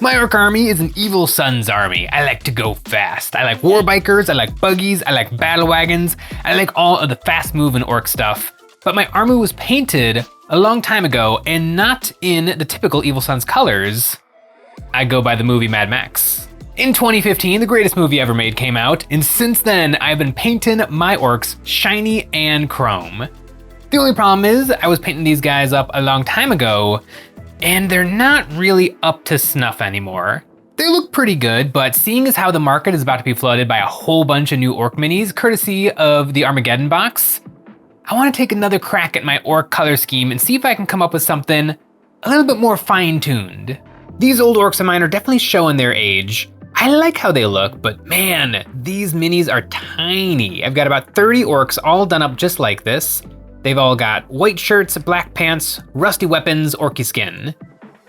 My orc army is an evil sun's army. I like to go fast. I like war bikers, I like buggies, I like battle wagons, I like all of the fast moving orc stuff. But my army was painted a long time ago and not in the typical evil sun's colors. I go by the movie Mad Max. In 2015, the greatest movie ever made came out, and since then, I've been painting my orcs shiny and chrome. The only problem is, I was painting these guys up a long time ago, and they're not really up to snuff anymore. They look pretty good, but seeing as how the market is about to be flooded by a whole bunch of new orc minis, courtesy of the Armageddon box, I want to take another crack at my orc color scheme and see if I can come up with something a little bit more fine-tuned. These old orcs of mine are definitely showing their age. I like how they look, but man, these minis are tiny. I've got about 30 orcs all done up just like this. They've all got white shirts, black pants, rusty weapons, orky skin.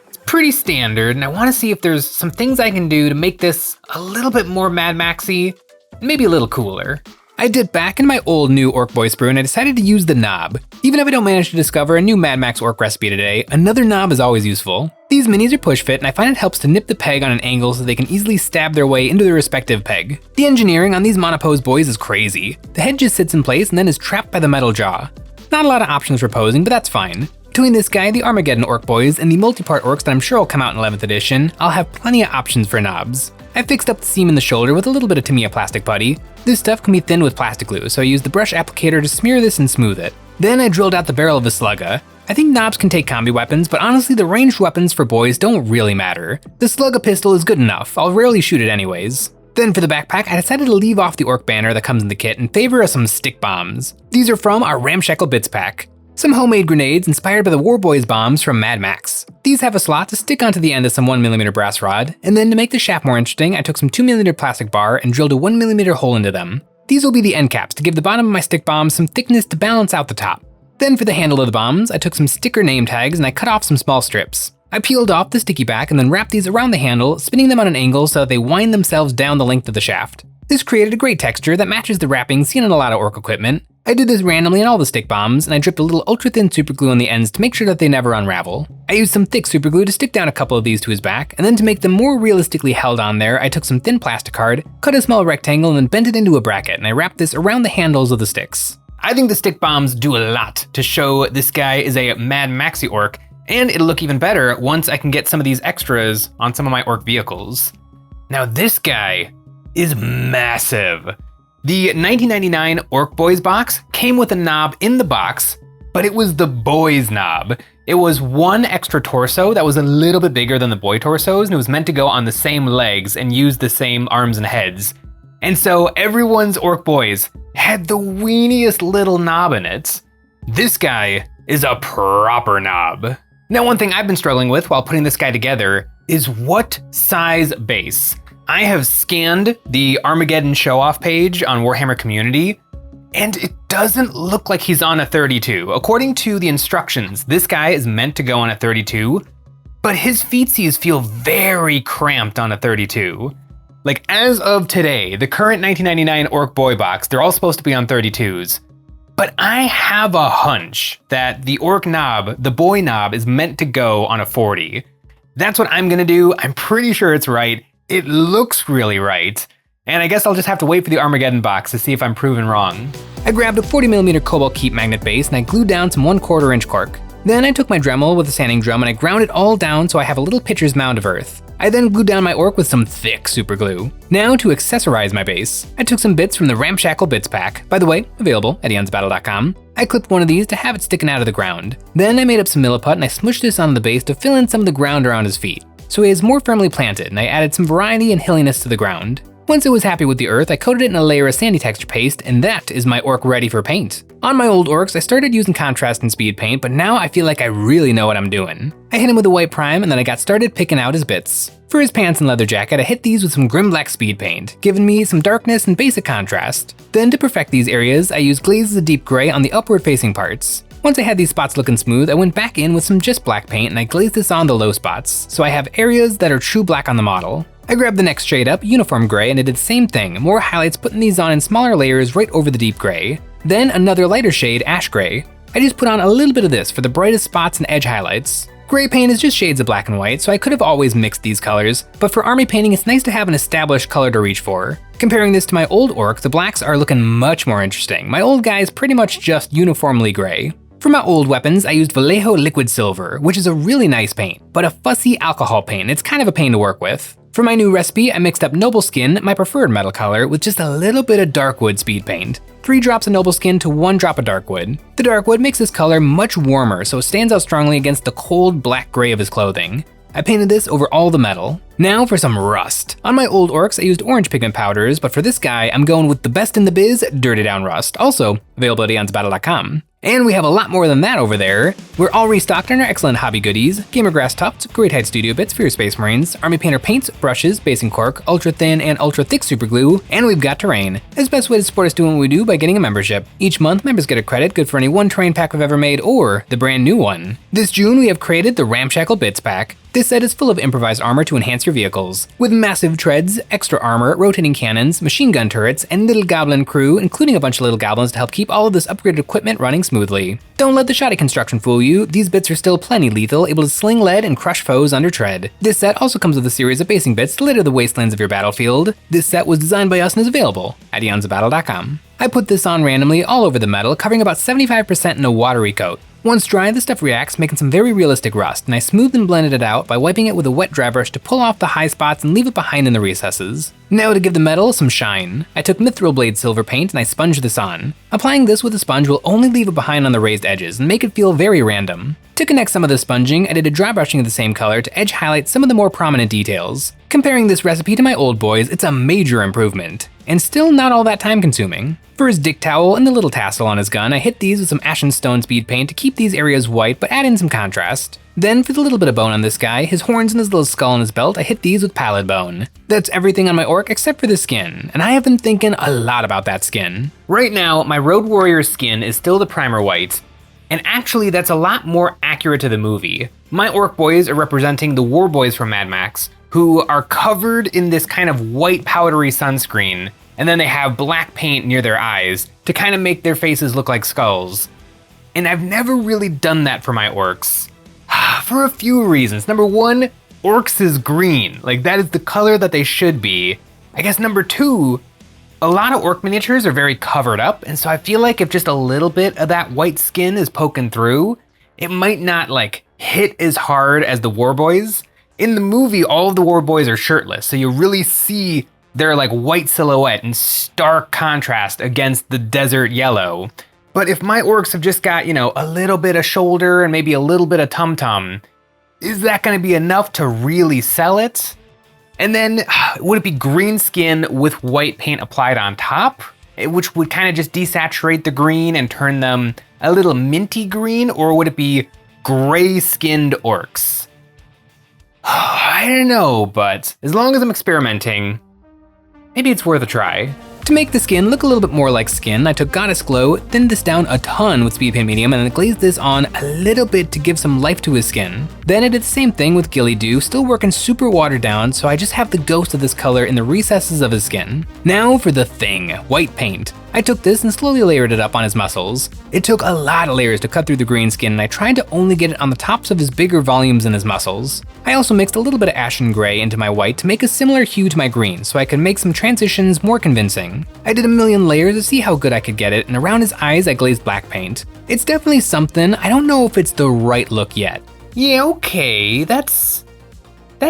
It's pretty standard, and I want to see if there's some things I can do to make this a little bit more Mad Maxy, maybe a little cooler. I dipped back in my old new orc boy sprue and I decided to use the knob. Even if I don't manage to discover a new Mad Max orc recipe today, another knob is always useful. These minis are push fit and I find it helps to nip the peg on an angle so they can easily stab their way into their respective peg. The engineering on these monopose boys is crazy. The head just sits in place and then is trapped by the metal jaw. Not a lot of options for posing, but that's fine. Between this guy, the Armageddon orc boys, and the multi-part orcs that I'm sure will come out in 11th edition, I'll have plenty of options for knobs. I fixed up the seam in the shoulder with a little bit of Tamiya plastic putty. This stuff can be thinned with plastic glue, so I used the brush applicator to smear this and smooth it. Then I drilled out the barrel of the slugga. I think knobs can take combi weapons, but honestly the ranged weapons for boys don't really matter. The slugga pistol is good enough, I'll rarely shoot it anyways. Then for the backpack, I decided to leave off the orc banner that comes in the kit in favor of some stick bombs. These are from our Ramshackle Bits pack. Some homemade grenades inspired by the Warboys bombs from Mad Max. These have a slot to stick onto the end of some 1mm brass rod, and then to make the shaft more interesting, I took some 2mm plastic bar and drilled a 1mm hole into them. These will be the end caps to give the bottom of my stick bombs some thickness to balance out the top. Then for the handle of the bombs, I took some sticker name tags and I cut off some small strips. I peeled off the sticky back and then wrapped these around the handle, spinning them on an angle so that they wind themselves down the length of the shaft. This created a great texture that matches the wrapping seen in a lot of orc equipment. I did this randomly on all the stick bombs, and I dripped a little ultra-thin superglue on the ends to make sure that they never unravel. I used some thick superglue to stick down a couple of these to his back, and then to make them more realistically held on there, I took some thin plastic card, cut a small rectangle, and then bent it into a bracket, and I wrapped this around the handles of the sticks. I think the stick bombs do a lot to show this guy is a Mad Maxy orc, and it'll look even better once I can get some of these extras on some of my orc vehicles. Now this guy is massive. The 1999 Orc Boys box came with a knob in the box, but it was the boys knob. It was one extra torso that was a little bit bigger than the boy torsos, and it was meant to go on the same legs and use the same arms and heads. And so everyone's Orc Boys had the weeniest little knob in it. This guy is a proper knob. Now, one thing I've been struggling with while putting this guy together is what size base. I have scanned the Armageddon show-off page on Warhammer Community, and it doesn't look like he's on a 32. According to the instructions, this guy is meant to go on a 32, but his feetsies feel very cramped on a 32. Like, as of today, the current 1999 Orc Boy box, they're all supposed to be on 32s. But I have a hunch that the orc knob, the boy knob, is meant to go on a 40. That's what I'm gonna do. I'm pretty sure it's right. It looks really right. And I guess I'll just have to wait for the Armageddon box to see if I'm proven wrong. I grabbed a 40mm cobalt keep magnet base and I glued down some 1/4 inch cork. Then I took my Dremel with a sanding drum and I ground it all down so I have a little pitcher's mound of earth. I then glued down my orc with some thick super glue. Now to accessorize my base, I took some bits from the Ramshackle Bits pack, by the way, available at EonsOfBattle.com. I clipped one of these to have it sticking out of the ground. Then I made up some milliput and I smushed this onto the base to fill in some of the ground around his feet, so he is more firmly planted, and I added some variety and hilliness to the ground. Once it was happy with the earth, I coated it in a layer of sandy texture paste, and that is my orc ready for paint. On my old orcs, I started using contrast and speed paint, but now I feel like I really know what I'm doing. I hit him with a white prime, and then I got started picking out his bits. For his pants and leather jacket, I hit these with some grim black speed paint, giving me some darkness and basic contrast. Then to perfect these areas, I used glazes of deep gray on the upward facing parts. Once I had these spots looking smooth, I went back in with some just black paint and I glazed this on the low spots, so I have areas that are true black on the model. I grabbed the next shade up, uniform gray, and I did the same thing, more highlights putting these on in smaller layers right over the deep gray. Then another lighter shade, ash gray. I just put on a little bit of this for the brightest spots and edge highlights. Gray paint is just shades of black and white, so I could have always mixed these colors, but for army painting it's nice to have an established color to reach for. Comparing this to my old orc, the blacks are looking much more interesting. My old guy is pretty much just uniformly gray. For my old weapons, I used Vallejo Liquid Silver, which is a really nice paint, but a fussy alcohol paint. It's kind of a pain to work with. For my new recipe, I mixed up Noble Skin, my preferred metal color, with just a little bit of Darkwood speed paint. 3 drops of Noble Skin to 1 drop of Darkwood. The Darkwood makes this color much warmer, so it stands out strongly against the cold black gray of his clothing. I painted this over all the metal. Now for some rust. On my old orcs, I used orange pigment powders, but for this guy, I'm going with the best in the biz, Dirty Down Rust. Also, available at EonsOfBattle.com. And we have a lot more than that over there. We're all restocked on our excellent hobby goodies: Gamer Grass Tufts, Great Height Studio Bits for your Space Marines, Army Painter paints, brushes, basing cork, ultra thin and ultra thick super glue, and we've got terrain. It's the best way to support us doing what we do by getting a membership. Each month, members get a credit good for any one terrain pack we've ever made or the brand new one. This June, we have created the Ramshackle Bits pack. This set is full of improvised armor to enhance your vehicles, with massive treads, extra armor, rotating cannons, machine gun turrets, and little goblin crew, including a bunch of little goblins to help keep all of this upgraded equipment running smoothly. Don't let the shoddy construction fool you, these bits are still plenty lethal, able to sling lead and crush foes under tread. This set also comes with a series of basing bits to litter the wastelands of your battlefield. This set was designed by us and is available at EonsOfBattle.com. I put this on randomly all over the metal, covering about 75% in a watery coat. Once dry, the stuff reacts, making some very realistic rust, and I smoothed and blended it out by wiping it with a wet dry brush to pull off the high spots and leave it behind in the recesses. Now to give the metal some shine, I took Mithril Blade Silver paint and I sponged this on. Applying this with a sponge will only leave it behind on the raised edges and make it feel very random. To connect some of the sponging, I did a dry brushing of the same color to edge highlight some of the more prominent details. Comparing this recipe to my old boys, it's a major improvement, and still not all that time consuming. For his dick towel and the little tassel on his gun, I hit these with some Ashen Stone speed paint to keep these areas white but add in some contrast. Then for the little bit of bone on this guy, his horns and his little skull on his belt, I hit these with pallid bone. That's everything on my orc except for the skin, and I have been thinking a lot about that skin. Right now, my Road Warrior's skin is still the primer white, and actually that's a lot more accurate to the movie. My orc boys are representing the war boys from Mad Max, who are covered in this kind of white powdery sunscreen, and then they have black paint near their eyes to kind of make their faces look like skulls. And I've never really done that for my orcs. For a few reasons. Number one, orcs is green. Like, that is the color that they should be. I guess number two, a lot of orc miniatures are very covered up, and so I feel like if just a little bit of that white skin is poking through, it might not like hit as hard as the war boys. In the movie, all of the war boys are shirtless, so you really see their like white silhouette in stark contrast against the desert yellow. But if my orcs have just got, you know, a little bit of shoulder and maybe a little bit of tum-tum, is that gonna be enough to really sell it? And then, would it be green skin with white paint applied on top? Which would kind of just desaturate the green and turn them a little minty green? Or would it be gray-skinned orcs? I don't know, but as long as I'm experimenting, maybe it's worth a try. To make the skin look a little bit more like skin, I took Goddess Glow, thinned this down a ton with speed paint medium, and then glazed this on a little bit to give some life to his skin. Then I did the same thing with Ghillie Doo, still working super watered down, so I just have the ghost of this color in the recesses of his skin. Now for the thing, white paint. I took this and slowly layered it up on his muscles. It took a lot of layers to cut through the green skin, and I tried to only get it on the tops of his bigger volumes in his muscles. I also mixed a little bit of ashen gray into my white to make a similar hue to my green, so I could make some transitions more convincing. I did a million layers to see how good I could get it, and around his eyes I glazed black paint. It's definitely something, I don't know if it's the right look yet. Yeah, okay, that's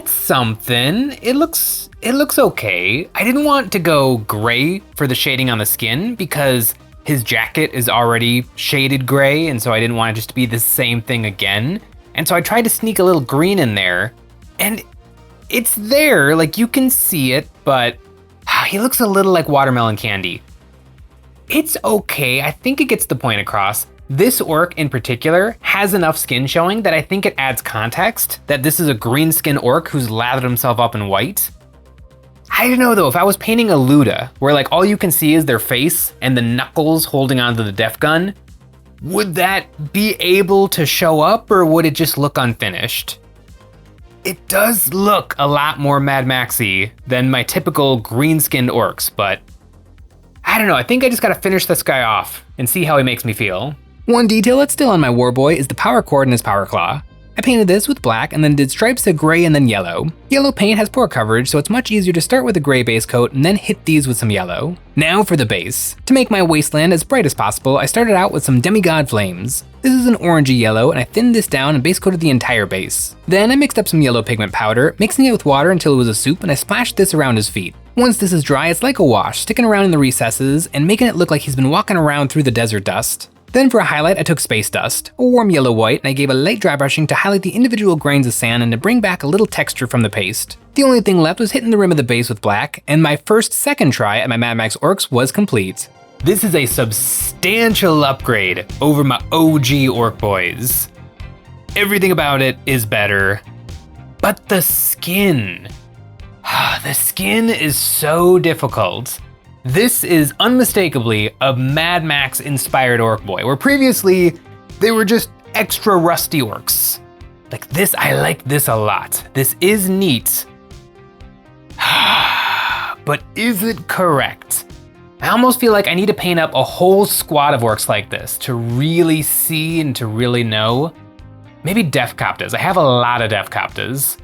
something. It looks okay. I didn't want to go gray for the shading on the skin because his jacket is already shaded gray, and so I didn't want it just to be the same thing again. And so I tried to sneak a little green in there, and it's there, like you can see it, but he looks a little like watermelon candy. It's okay, I think it gets the point across. This orc in particular has enough skin showing that I think it adds context that this is a green skin orc who's lathered himself up in white. I don't know though, if I was painting a Luda, where like all you can see is their face and the knuckles holding onto the def gun, would that be able to show up or would it just look unfinished? It does look a lot more Mad Maxy than my typical green skinned orcs, but I don't know, I think I just gotta finish this guy off and see how he makes me feel. One detail that's still on my warboy is the power cord in his power claw. I painted this with black and then did stripes to gray and then yellow. Yellow paint has pore coverage, so it's much easier to start with a gray base coat and then hit these with some yellow. Now for the base. To make my wasteland as bright as possible, I started out with some demigod flames. This is an orangey yellow, and I thinned this down and base coated the entire base. Then I mixed up some yellow pigment powder, mixing it with water until it was a soup, and I splashed this around his feet. Once this is dry, it's like a wash, sticking around in the recesses and making it look like he's been walking around through the desert dust. Then for a highlight, I took space dust, a warm yellow-white, and I gave a light dry brushing to highlight the individual grains of sand and to bring back a little texture from the paste. The only thing left was hitting the rim of the base with black, and my second try at my Mad Max Orcs was complete. This is a substantial upgrade over my OG Orc boys. Everything about it is better, but the skin. The skin is so difficult. This is unmistakably a Mad Max inspired orc boy, where previously they were just extra rusty orcs. Like this, I like this a lot. This is neat. But is it correct? I almost feel like I need to paint up a whole squad of orcs like this to really see and to really know. Maybe Def Coptas. I have a lot of Def Coptas.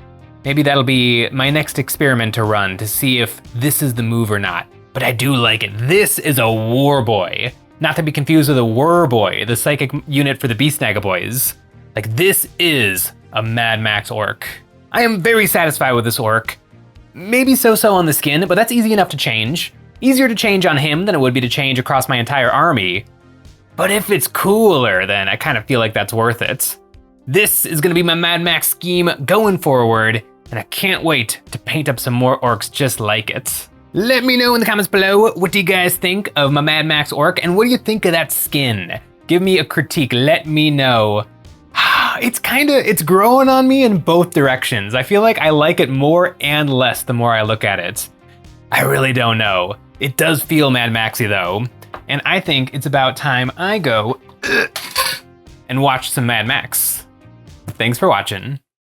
Maybe that'll be my next experiment to run to see if this is the move or not. But I do like it. This is a war boy. Not to be confused with a war boy, the psychic unit for the Beast Naga boys. Like this is a Mad Max orc. I am very satisfied with this orc. Maybe so-so on the skin, but that's easy enough to change. Easier to change on him than it would be to change across my entire army. But if it's cooler, then I kind of feel like that's worth it. This is gonna be my Mad Max scheme going forward, and I can't wait to paint up some more orcs just like it. Let me know in the comments below, what do you guys think of my Mad Max orc, and what do you think of that skin? Give me a critique, let me know. It's growing on me in both directions. I feel like I like it more and less the more I look at it. I really don't know. It does feel Mad Maxy though, and I think it's about time I go and watch some Mad Max. Thanks for watching.